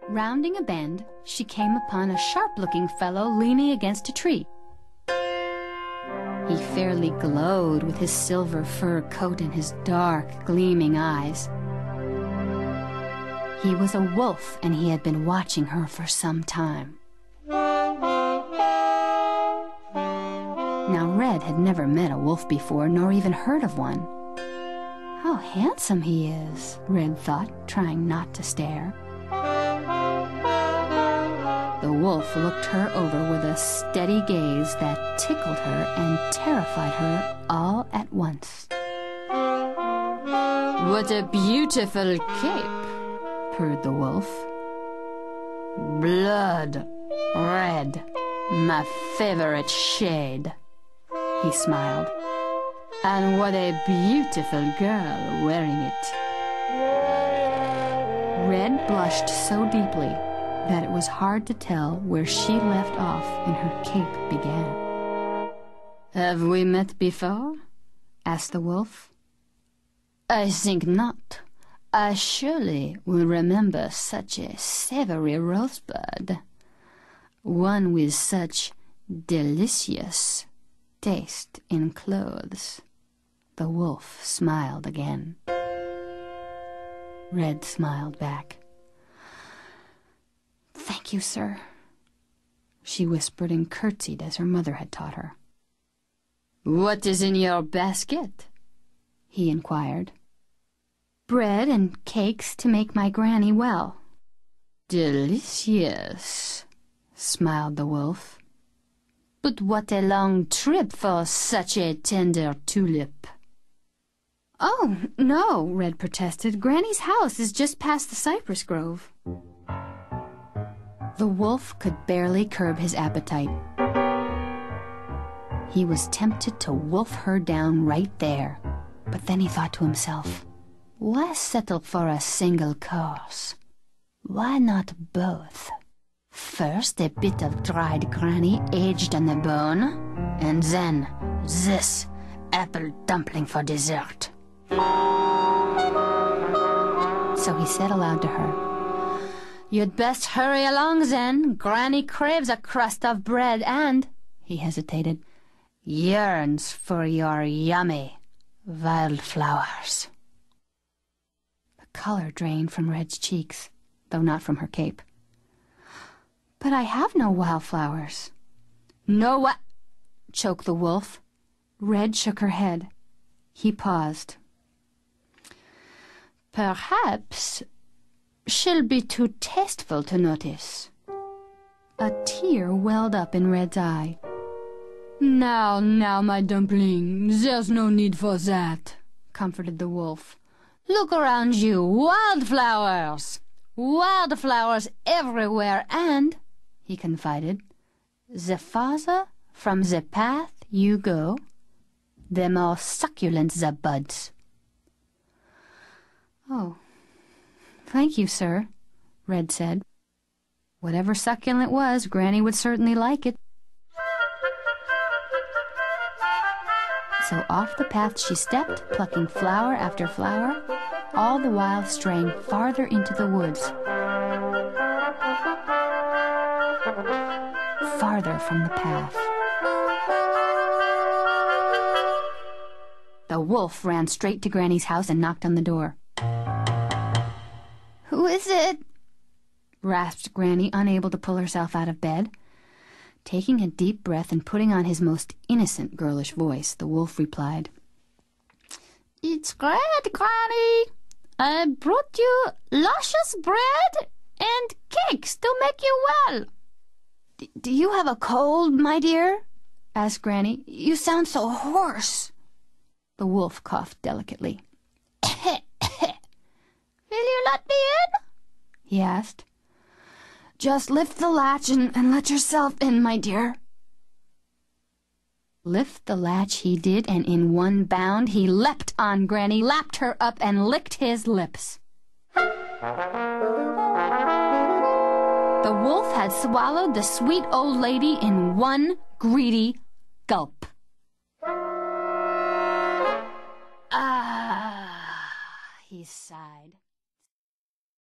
Rounding a bend, she came upon a sharp-looking fellow leaning against a tree. He fairly glowed with his silver fur coat and his dark, gleaming eyes. He was a wolf, and he had been watching her for some time. Now, Red had never met a wolf before, nor even heard of one. How handsome he is, Red thought, trying not to stare. The wolf looked her over with a steady gaze that tickled her and terrified her all at once. "What a beautiful cape," purred the wolf. "Blood red, my favorite shade," he smiled. "And what a beautiful girl wearing it." Red blushed so deeply that it was hard to tell where she left off and her cape began. "Have we met before?" asked the wolf. "I think not. I surely will remember such a savory rosebud, one with such delicious taste in clothes." The wolf smiled again. Red smiled back. "Thank you, sir," she whispered and curtsied as her mother had taught her. "What is in your basket?" he inquired. "Bread and cakes to make my granny well." "Delicious," smiled the wolf. "But what a long trip for such a tender tulip." "Oh, no," Red protested. "Granny's house is just past the cypress grove." The wolf could barely curb his appetite. He was tempted to wolf her down right there, but then he thought to himself, why settle for a single course? Why not both? First a bit of dried granny aged on the bone, and then this apple dumpling for dessert. So he said aloud to her, "You'd best hurry along then. Granny craves a crust of bread and," he hesitated, "yearns for your yummy wildflowers." The color drained from Red's cheeks, though not from her cape. "But I have no wildflowers." "No what?" choked the wolf. Red shook her head. He paused. "Perhaps she'll be too tasteful to notice." A tear welled up in Red's eye. Now, my dumpling, there's no need for that," comforted the wolf. "Look around you, wildflowers! Wildflowers everywhere, and," he confided, "the farther from the path you go, the more succulent the buds." "Oh, thank you, sir," Red said. Whatever succulent was, Granny would certainly like it. So off the path she stepped, plucking flower after flower, all the while straying farther into the woods, farther from the path. The wolf ran straight to Granny's house and knocked on the door. "Who is it?" rasped Granny, unable to pull herself out of bed. Taking a deep breath and putting on his most innocent girlish voice, the wolf replied, "It's Granny. I brought you luscious bread and cakes to make you well." Do you have a cold, my dear?" asked Granny. "You sound so hoarse." The wolf coughed delicately. "Will you let me in?" he asked. "Just lift the latch and let yourself in, my dear." Lift the latch he did, and in one bound he leapt on Granny, lapped her up, and licked his lips. The wolf had swallowed the sweet old lady in one greedy gulp. "Ah," he sighed.